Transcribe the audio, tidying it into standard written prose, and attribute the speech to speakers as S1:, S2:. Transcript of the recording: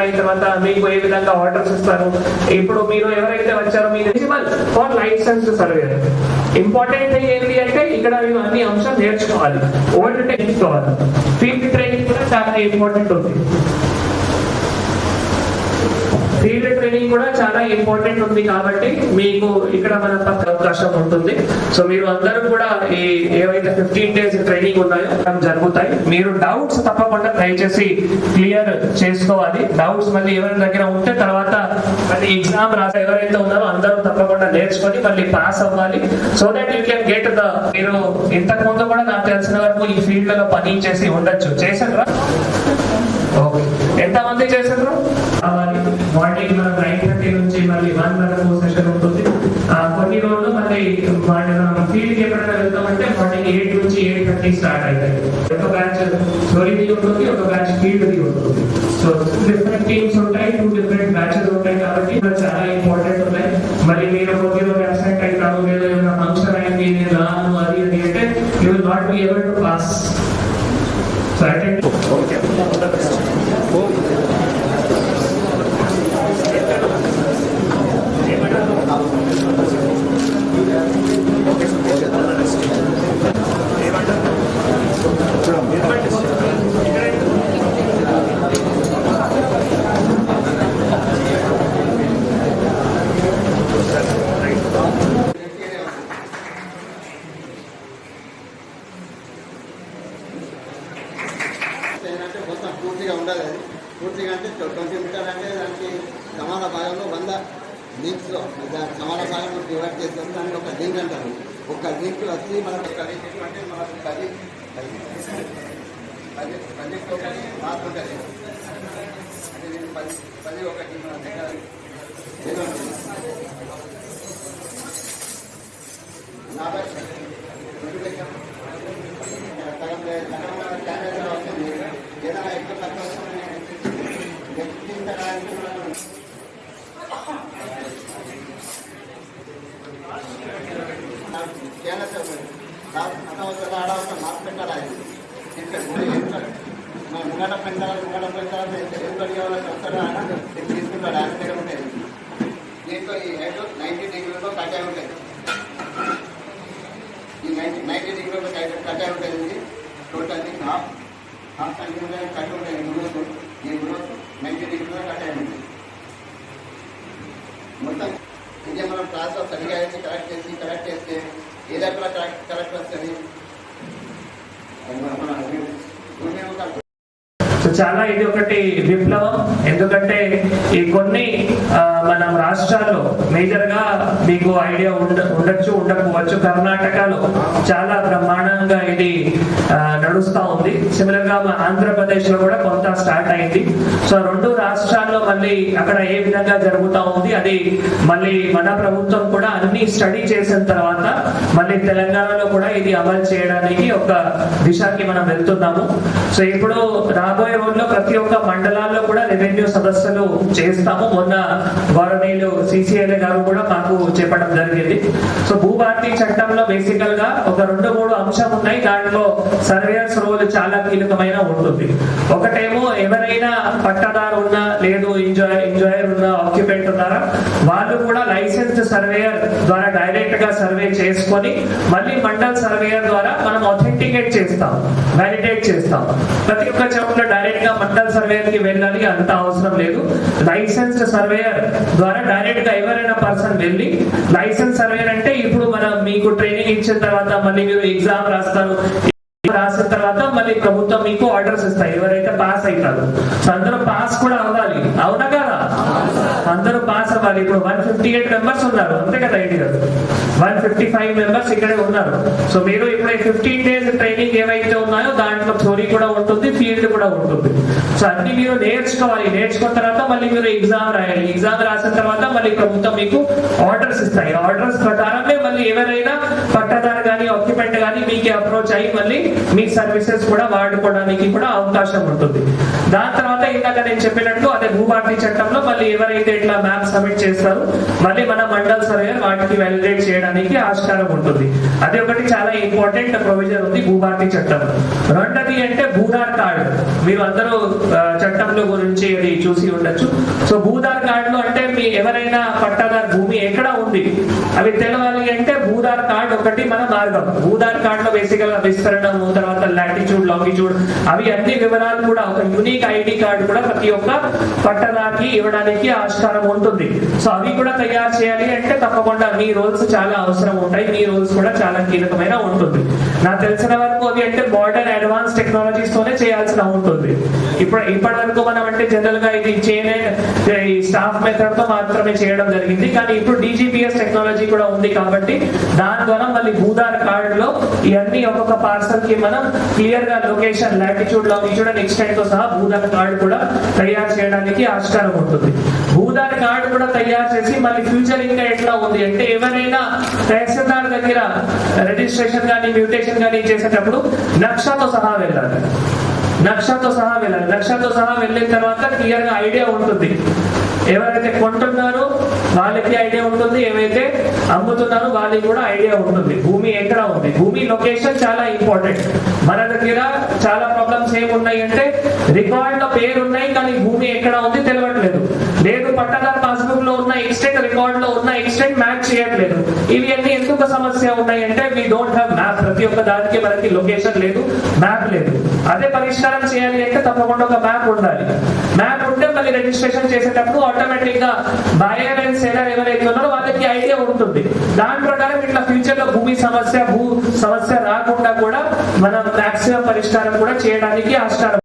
S1: అయిన తర్వాత మీకు ఏ విధంగా ఆర్డర్స్ ఇస్తారు. ఇప్పుడు మీరు ఎవరైతే వచ్చారో మీరు eligible for licence surveyor. Important thing ఏంటి అంటే ఇక్కడ మీరు అన్ని అంశాలు నేర్చుకోవాలి, ఓల్డ్ నేర్చుకోవాలి. ఫీల్డ్ ట్రైనింగ్ కూడా చాలా ఇంపార్టెంట్ ఉంది. ఫీల్డ్ ట్రైనింగ్ కూడా చాలా ఇంపార్టెంట్ ఉంది కాబట్టి మీకు ఇక్కడ మన అవకాశం ఉంటుంది. సో మీరు అందరూ కూడా ఈ ఏవైతే 15 days ట్రైనింగ్ ఉన్నాయో జరుగుతాయి. మీరు డౌట్స్ తప్పకుండా దయచేసి క్లియర్ చేసుకోవాలి. డౌట్స్ మళ్ళీ ఎవరి దగ్గర ఉంటే తర్వాత మళ్ళీ ఎగ్జామ్ రాసే ఎవరైతే ఉన్నారో అందరూ తప్పకుండా నేర్చుకొని మళ్ళీ పాస్ అవ్వాలి. So that you can get the. మీరు ఇంతకు ముందు కూడా నాకు తెలిసిన వరకు ఈ ఫీల్డ్ లో పని చేసి ఉండొచ్చు. చేసారా? ఓకే, ఎంతమంది చేసారు? మార్నింగ్ మనం 9:30 నుంచి మళ్ళీ 1 వరకు సెషన్ ఉంటుంది. కొన్ని రోజులు మళ్ళీ ఫీల్డ్ ఎప్పుడైనా వెళ్తామంటే మార్నింగ్ 8 నుంచి 8:30 స్టార్ట్ అవుతాయి. ఒక బ్యాచ్ స్టోరీది ఉంటుంది, ఒక బ్యాచ్ ఫీల్డ్ది ఉంటుంది. సో డిఫరెంట్ టీమ్స్ ఉంటాయి, 2 different బ్యాచెస్ ఉంటాయి కాబట్టి చాలా ఇంపార్టెంట్ ఉన్నాయి. మరి మీరు కొద్దిగా అబ్సెంట్ అవుతారు, లేదా ఏమైనా ఫంక్షన్ అయింది రాను అది అది అంటే you will not be able to pass. So attend. Okay,
S2: మొత్తం పూర్తిగా ఉండాలి. అది పూర్తిగా అంటే 20 మీటర్ అంటే దానికి సమాన భాగంలో 100 లింక్స్లో దాని సమాన భాగంలో డివైడ్ చేస్తాం. దానికి ఒక లింక్ అంటారు. ఒక లింక్ వచ్చి మనకు ఒక లింక్ అంటే మనకు 10 మార్క్ ఉంటుంది. అంటే నేను 10 ఒకటి మన దగ్గర ఏదైనా ఎక్కువ తక్కువ ఆడవసరం మార్పు పెట్టాలి. ఇక్కడ ముంగట పెట్టాలి, ముంగట పెట్టాలి. ఎంత అడిగేవాళ్ళకి వస్తాడో ఆయన తీసుకుంటాడు, ఆయన దగ్గర ఉంటుంది. దీంట్లో ఈ హెడ్ 90 degrees కట్టే ఉంటుంది. ఈ 90 degrees కట్టే ఉంటుంది. టోటల్లీ హాఫ్ సెంటీమీటర్ కట్టి ఉంటాయి. ఈ గ్రోత్ 90 degrees కట్టే ఉంటుంది. మొత్తం ఇదే మనం క్లాస్లో సరిగా వేసి కరెక్ట్ చేస్తే ఏదో కూడా కరెక్ట్ వస్తుంది.
S1: చాలా ఇది ఒకటి విప్లవం. ఎందుకంటే ఈ కొన్ని మనం రాష్ట్రాల్లో మేజర్ గా మీకు ఐడియా ఉండొచ్చు, ఉండకపోవచ్చు. కర్ణాటకలో చాలా బ్రహ్మాండంగా ఇది నడుస్తా ఉంది. సిమిలర్ గా ఆంధ్రప్రదేశ్ లో కూడా కొంత స్టార్ట్ అయింది. సో 2 రాష్ట్రాల్లో మళ్ళీ అక్కడ ఏ విధంగా జరుగుతా ఉంది అది మళ్ళీ మన ప్రభుత్వం కూడా అన్ని స్టడీ చేసిన తర్వాత మళ్ళీ తెలంగాణలో కూడా ఇది అమలు చేయడానికి ఒక దిశకి మనం వెళ్తున్నాము. సో ఇప్పుడు రాబోయే రోజుల్లో ప్రతి ఒక్క మండలాల్లో కూడా రెవెన్యూ సదస్సులు చేస్తాము. మొన్న గౌరవనీయులు CCLA గారు కూడా మాకు చెప్పడం జరిగింది. సో భూభారతి చట్టంలో బేసికల్ గా ఒక 2-3 అంశం ఉన్నాయి. దాంట్లో సర్వేయర్స్ రోల్ చాలా కీలకమైన ఉంటుంది. ఒకటేమో ఎవరైనా పట్టాదారు ఉన్నా, లేదు ఎంజాయర్ ఉన్నా, ఆక్యుపెంట్ ఉన్నారా, వాళ్ళు కూడా లైసెన్స్డ్ సర్వేయర్ ద్వారా డైరెక్ట్ గా సర్వే చేసుకొని మళ్ళీ మండల్ సర్వేయర్ ద్వారా మనం ఆథెంటికేట్ చేస్తాం, వ్యాలిడేట్ చేస్తాం. ప్రతి ఒక్క చోట్ల డైరెక్ట్ గా మండల్ సర్వేయర్ కి వెళ్ళాలి అంత అవసరం లేదు. లైసెన్స్డ్ సర్వేయర్ ద్వారా డైరెక్ట్ గా ఎవరైనా పర్సన్ వెళ్ళి, లైసెన్స్ సర్వేయర్ అంటే ఇప్పుడు మనం మీకు ట్రైనింగ్ ఇచ్చిన తర్వాత మళ్ళీ మీరు ఎగ్జామ్ రాస్తారు. రాసిన తర్వాత మళ్ళీ ప్రభుత్వం మీకు ఆర్డర్స్ ఇస్తాయి ఎవరైతే పాస్ అవుతారు. సో అందరూ పాస్ కూడా అవ్వాలి, అవునా కదా? అందరూ పాస్ అవ్వాలి. ఇప్పుడు 158 మెంబర్స్ ఉన్నారు, అంతే కదా? 155 మెంబర్స్ ఇక్కడే ఉన్నారు. సో మీరు ఇప్పుడు 15 days ట్రైనింగ్ ఏవైతే ఉన్నాయో దాంట్లో థియరీ కూడా ఉంటుంది, ఫీల్డ్ కూడా ఉంటుంది. సో అన్ని మీరు నేర్చుకోవాలి. నేర్చుకున్న తర్వాత మళ్ళీ మీరు ఎగ్జామ్ రాయాలి. ఎగ్జామ్ రాసిన తర్వాత మళ్ళీ ప్రభుత్వం మీకు ఆర్డర్స్ ఇస్తాయి. ఆర్డర్స్ ప్రకారమే మళ్ళీ ఎవరైనా పట్టాదారు కానీ ఆక్యుపెంట్ కానీ మీకే అప్రోచ్ అయ్యి మళ్ళీ మీ సర్వీసెస్ కూడా వాడుకోవడానికి కూడా అవకాశం ఉంటుంది. దాని తర్వాత ఇందాక నేను చెప్పినట్టు అదే భూభారతి చట్టంలో మళ్ళీ ఎవరైతే ఇట్లా మ్యాప్ సబ్మిట్ సబ్మిట్ చేస్తారు, మళ్ళీ మన మండల్ సర్వేయర్ వాటికి వ్యాలిడేట్ చేయడానికి ఆస్కారం ఉంటుంది. అది ఒకటి చాలా ఇంపార్టెంట్ ప్రొవిజన్ ఉంది భూభారతి చట్టం. రెండోది అంటే భూధార్ కార్డు. మీరు అందరూ చట్టంలో గురించి అది చూసి ఉండొచ్చు. సో భూధార్ కార్డులో అంటే మీ ఎవరైనా పట్టాదారు భూమి ఎక్కడ ఉంది అవి తెలవాలి అంటే భూధార్ కార్డు ఒకటి మన మార్గం. భూధార్ కార్డులో బేసికల్ గా విస్తరణము, తర్వాత లాటిట్యూడ్, లాంగిట్యూడ్, అవి అన్ని వివరాలు కూడా ఒక యూనిక్ ఐడి కార్డు కూడా ప్రతి ఒక్క పట్టదారికి ఇవ్వడానికి ఆస్కారం ఉంటుంది. సో అవి కూడా తయారు చేయాలి అంటే తప్పకుండా మీ రోల్స్ చాలా అవసరం ఉంటాయి. మీ రోల్స్ కూడా చాలా కీలకమైన ఉంటుంది. నాకు తెలిసిన వరకు అది అంటే మోడర్న్ అడ్వాన్స్ టెక్నాలజీస్ తోనే చేయాల్సిన ఉంటుంది. ఇప్పటి వరకు మనం అంటే జనరల్ గా ఇది ఈ స్టాఫ్ మెథడ్ తో మాత్రమే చేయడం జరిగింది. కానీ ఇప్పుడు డిజిపిఎస్ టెక్నాలజీ కూడా ఉంది కాబట్టి దాని ద్వారా మళ్ళీ భూధార్ కార్డు లో ఇవన్నీ ఒక్కొక్క పార్సల్ కి మనం క్లియర్ గా location, latitude, longitude and extent తో సహా భూధార్ కార్డు కూడా తయారు చేయడానికి ఆస్కారం ఉంటుంది. భూధార్ కార్డు కూడా తయారు చేసి మళ్ళీ ఫ్యూచర్ ఇంకా ఎట్లా ఉంది అంటే ఎవరైనా తహసీల్దార్ దగ్గర రిజిస్ట్రేషన్ కానీ మ్యూటేషన్ కానీ చేసేటప్పుడు నక్షతో సహా వెళ్ళాలి. నక్షతో సహా వెళ్ళిన తర్వాత క్లియర్ గా ఐడియా ఉంటుంది. ఎవరైతే కొంటున్నారో వాళ్ళకి ఐడియా ఉంటుంది, ఏవైతే అమ్ముతున్నారో వాళ్ళకి కూడా ఐడియా ఉంటుంది భూమి ఎక్కడ ఉంది. భూమి లొకేషన్ చాలా ఇంపార్టెంట్. మన దగ్గర చాలా ప్రాబ్లమ్స్ ఏమున్నాయి అంటే రికార్డ్ లో పేరు ఉన్నాయి కానీ భూమి ఎక్కడ ఉంది తెలియట్లేదు. లేదు పట్టాదారు పాస్బుక్ లో ఉన్న ఎక్స్టెంట్, రికార్డ్ లో ఉన్న ఎక్స్టెంట్ మ్యాచ్ చేయట్లేదు. ఇవి అన్ని ఎందుకు సమస్య ఉన్నాయి అంటే వి డోంట్ హ్యావ్ మ్యాప్. ప్రతి ఒక్క దానికి మనకి లొకేషన్ లేదు, మ్యాప్ లేదు. అదే పరిష్కారం చేయాలి అంటే తప్పకుండా ఒక మ్యాప్ ఉండాలి. మ్యాప్ ఉంటే మళ్ళీ రిజిస్ట్రేషన్ చేసేటప్పుడు ఆటోమేటిక్ గా బయర్ అండ్ సెలర్ ఎవరైతే ఉన్నారో వాళ్ళకి ఐడియా ఉంటుంది. దాని ప్రకారం ఇట్లా ఫ్యూచర్ లో భూ సమస్య రాకుండా కూడా మనం మాక్సిమం పరిష్కారం కూడా చేయడానికి ఆస్కారం